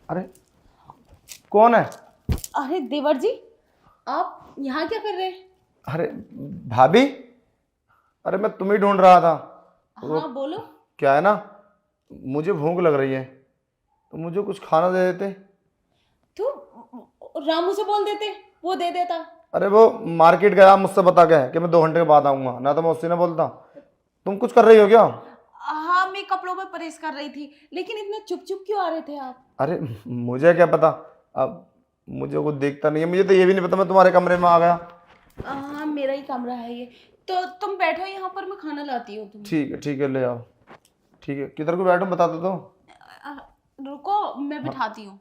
अरे कौन है? अरे देवर जी, आप यहाँ क्या कर रहे हैं? अरे भाभी, अरे मैं तुम्हें ढूंढ रहा था। वो हाँ बोलो। क्या है ना, मुझे भूख लग रही है तो मुझे कुछ खाना दे देते। तो रामू से बोल देते, वो दे देता। अरे वो मार्केट गया मुझसे बता के कि मैं 2 घंटे के बाद आऊंगा, ना तो मैं उससे ना बोलता। तुम कुछ कर रही हो क्या? हाँ, मैं कपड़ों पे प्रेस कर रही थी, लेकिन इतने चुप चुप क्यों आ रहे थे आप? अरे मुझे क्या पता, अब मुझे कुछ देखता नहीं है, मुझे तो ये भी नहीं पता मैं तुम्हारे कमरे में आ गया। हाँ, मेरा ही कमरा है ये। तो तुम बैठो यहाँ पर, मैं खाना लाती हूँ तुम्हें। ठीक है ले आओ। ठीक है, किधर को बैठूं बता दो तो। आ, रुको, मैं हाँ, बिठाती हूँ।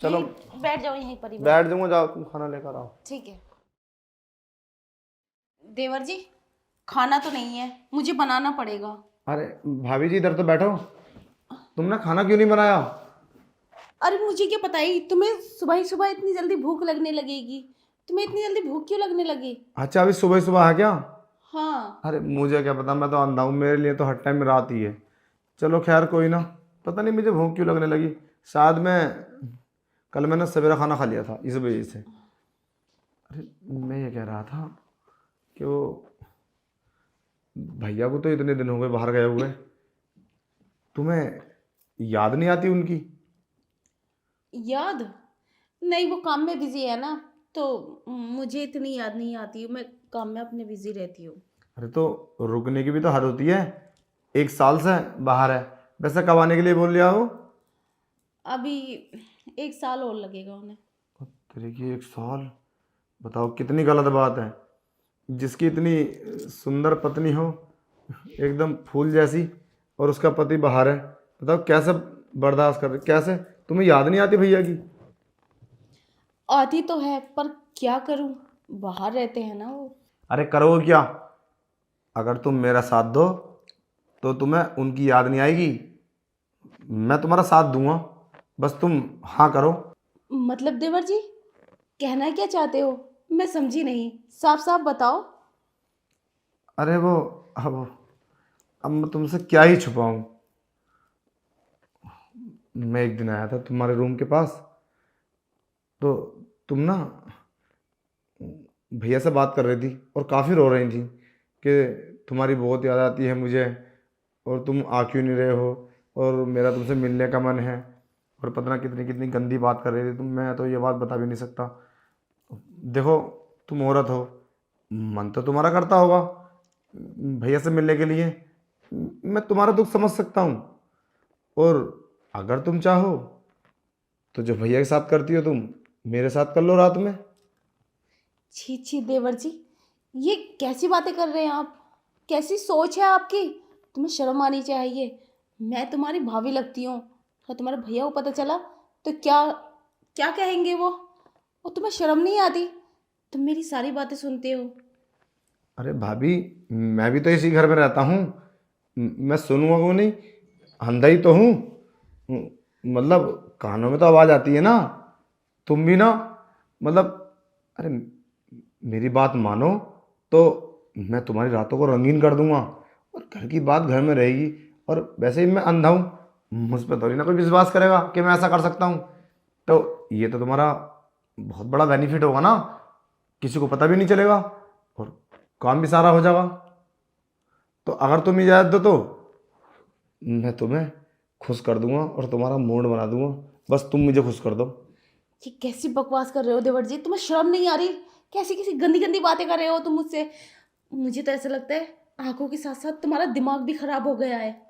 चलो बैठ जाओ यहीं पर ही बैठ जाऊंगा, जाओ तुम खाना लेकर आओ। ठीक है। देवर जी, खाना तो नहीं है, मुझे बनाना पड़ेगा। अरे भाभी जी इधर तो बैठो, तुमने खाना क्यों नहीं बनाया? अरे मुझे क्या पता ही, तुम्हें सुबह ही सुबह इतनी जल्दी भूख लगने लगेगी। तुम्हें इतनी जल्दी भूख क्यों लगने लगी? अच्छा अभी सुबह सुबह है क्या? हाँ। अरे मुझे क्या पता, मैं तो अंधा हूँ, मेरे लिए तो हर टाइम रात ही है। चलो खैर कोई ना, पता नहीं मुझे भूख क्यों लगने लगी। शायद मैं कल मैंने सवेरा खाना खा लिया था इस वजह से। अरे मैं ये कह रहा था कि वो भैया को तो इतने दिन हो गए बाहर गए हुए, तुम्हें याद नहीं आती उनकी? याद? नहीं, वो काम में बिजी है ना, तो मुझे इतनी याद नहीं आती। मैं काम में अपने बिजी रहती हूँ। अरे तो रुकने की भी तो हद होती है, 1 साल से बाहर है, वैसे कब आने के लिए बोल लिया हो? अभी 1 साल और लगेगा उन्हें। तेरे की 1 साल, बताओ कितनी गलत बात है। जिसकी इतनी सुंदर पत्नी हो, एकदम फूल जैसी, और उसका पति बाहर है, बताओ कैसे बर्दाश्त कर रहे, कैसे? तुम्हें याद नहीं आती भैया की? आती तो है, पर क्या करूँ, बाहर रहते हैं ना वो। अरे करोगे क्या? अगर तुम मेरा साथ दो तो तुम्हें उनकी याद नहीं आएगी, मैं तुम्हारा साथ दूंगा, बस तुम हाँ करो। मतलब देवर जी, कहना क्या चाहते हो? मैं समझी नहीं, साफ साफ बताओ। अरे वो अब अब मैं तुमसे क्या ही छुपाऊं। मैं एक दिन आया था तुम्हारे रूम के पास, तो तुम ना भैया से बात कर रही थी और काफ़ी रो रही थी कि तुम्हारी बहुत याद आती है मुझे, और तुम आ क्यों नहीं रहे हो, और मेरा तुमसे मिलने का मन है, और पता ना कितनी कितनी गंदी बात कर रही थी तुम। मैं तो ये बात बता भी नहीं सकता। देखो, तुम औरत हो, मन तो तुम्हारा करता होगा भैया से मिलने के लिए, मैं तुम्हारा दुख समझ सकता हूँ। और अगर तुम चाहो तो जो भैया के साथ करती हो तुम मेरे साथ कर लो रात में। छी छी देवर जी, ये कैसी बातें कर रहे हैं आप? कैसी सोच है आपकी? तुम्हें शर्म आनी चाहिए। मैं तुम्हारी भाभी लगती हूँ, और तुम्हारे भैया को पता चला तो क्या क्या कहेंगे वो? और तुम्हें शर्म नहीं आती? तुम मेरी सारी बातें सुनते हो। अरे भाभी, मैं भी तो इसी घर में रहता हूँ, मैं सुनूंगा क्यों नहीं? अंधा ही तो हूँ, मतलब कानों में तो आवाज़ आती है ना। तुम भी ना, मतलब, अरे मेरी बात मानो तो मैं तुम्हारी रातों को रंगीन कर दूंगा, और घर की बात घर में रहेगी। और वैसे ही मैं अंधा हूँ, मुझ पर थोड़ी ना कोई विश्वास करेगा कि मैं ऐसा कर सकता हूँ। तो ये तो तुम्हारा बहुत बड़ा बेनिफिट होगा ना, किसी को पता भी नहीं चलेगा और काम भी सारा हो जाएगा। तो अगर तुम इजाज़त दो तो मैं तुम्हें खुश कर दूंगा और तुम्हारा मूड बना दूंगा, बस तुम मुझे खुश कर दो। ये कैसी बकवास कर रहे हो देवर जी? तुम्हें शर्म नहीं आ रही? कैसी कैसी गंदी गंदी बातें कर रहे हो तुम मुझसे। मुझे तो ऐसा लगता है आंखों के साथ साथ तुम्हारा दिमाग भी खराब हो गया है।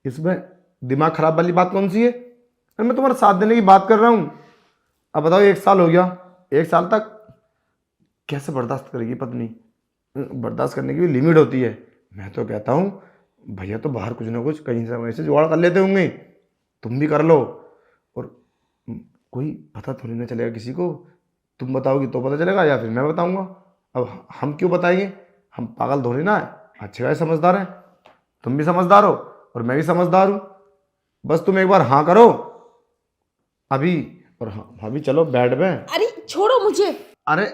इसमें दिमाग खराब वाली बात कौन सी है? अरे मैं तुम्हारा साथ देने की बात कर रहा हूँ। अब बताओ, 1 साल हो गया, 1 साल तक कैसे बर्दाश्त करेगी पत्नी? बर्दाश्त करने की भी लिमिट होती है। मैं तो कहता हूँ भैया तो बाहर कुछ ना कुछ कहीं से वहीं से जुगाड़ कर लेते होंगे, तुम भी कर लो। और कोई पता थोड़ी ना चलेगा किसी को, तुम बताओगी तो पता चलेगा या फिर मैं बताऊंगा। अब हम क्यों बताएंगे, हम पागल थोड़ी ना है, अच्छे खासे समझदार हैं। तुम भी समझदार हो और मैं भी समझदार हूँ, बस तुम एक बार हाँ करो अभी। और हाँ भाभी चलो बैठ में। अरे छोड़ो मुझे। अरे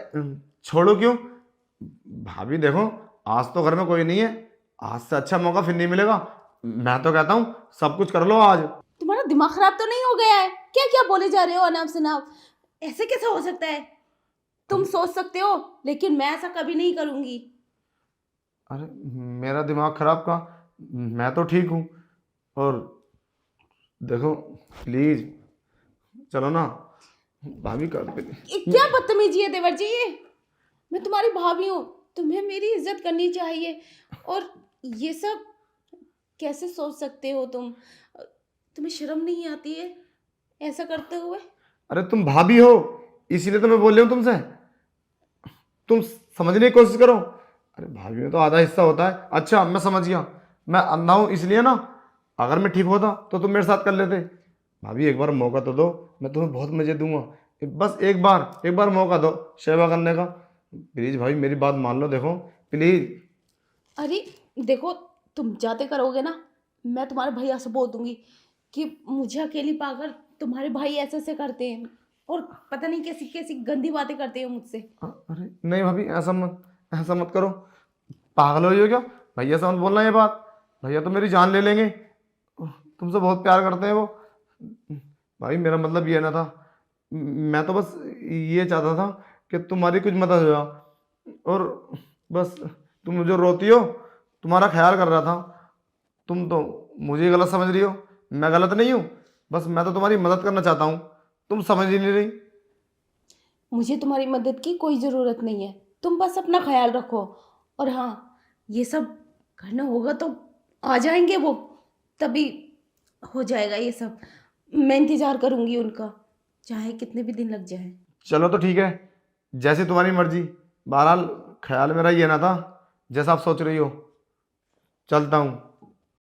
छोड़ो क्यों? भाभी देखो, आज तो घर में कोई नहीं है, आज से अच्छा मौका फिर नहीं मिलेगा। मैं तो कहता हूँ सब कुछ कर लो आज। तुम्हारा दिमाग खराब तो नहीं हो गया है? क्या क्या बोले जा रहे हो अनाप शनाप? ऐसे कैसे हो सकता है? तुम सोच सकते हो, लेकिन मैं ऐसा कभी नहीं करूंगी। अरे मेरा दिमाग खराब का, मैं तो ठीक हूँ। और देखो प्लीज चलो ना भाभी कर ये क्या बदतमीजी है देवर जी ये? मैं तुम्हारी भाभी हूँ, तुम्हें मेरी इज्जत करनी चाहिए। और ये सब कैसे सोच सकते हो तुम? तुम्हें शर्म नहीं आती है ऐसा करते हुए? अरे तुम भाभी हो, इसीलिए तो मैं बोल रहा हूँ तुमसे। तुम समझने की कोशिश करो। अरे भाभी में तो आधा हिस्सा होता है। अच्छा मैं समझ गया, मैं अंधा हूँ इसलिए ना। अगर मैं ठीक होता तो तुम मेरे साथ कर लेते। भाभी एक बार मौका तो दो, मैं तुम्हें बहुत मजे दूंगा। बस एक बार मौका दो सेवा करने का। प्लीज भाभी मेरी बात मान लो, देखो प्लीज। अरे देखो, तुम जाते करोगे ना, मैं तुम्हारे भैया से बोल दूंगी कि मुझे अकेली पाकर तुम्हारे भाई ऐसे ऐसे करते हैं, और पता नहीं कैसी कैसी गंदी बातें करते हो मुझसे। अरे नहीं भाभी, ऐसा मत करो। पागल हो रही हो क्या? भैया से मत बोलना ये बात। भैया तो मेरी जान ले लेंगे। तुमसे बहुत प्यार करते हैं वो। भाई मेरा मतलब ये ना था। मैं तो बस ये चाहता था कि तुम्हारी कुछ मदद हो जाए। और बस तुम जो रोती हो, तुम्हारा ख्याल कर रहा था। तुम तो मुझे गलत समझ रही हो। मैं गलत नहीं हूँ, बस मैं तो तुम्हारी मदद करना चाहता हूँ। तुम समझ ही नहीं रही। मुझे तुम्हारी मदद की कोई ज़रूरत नहीं है, तुम बस अपना ख्याल रखो। और हाँ, ये सब करना होगा तो आ जाएंगे वो, तभी हो जाएगा ये सब। मैं इंतज़ार करूँगी उनका, चाहे कितने भी दिन लग जाए। चलो तो ठीक है, जैसे तुम्हारी मर्जी। बहरहाल ख्याल मेरा ये ना था जैसा आप सोच रही हो। चलता हूँ।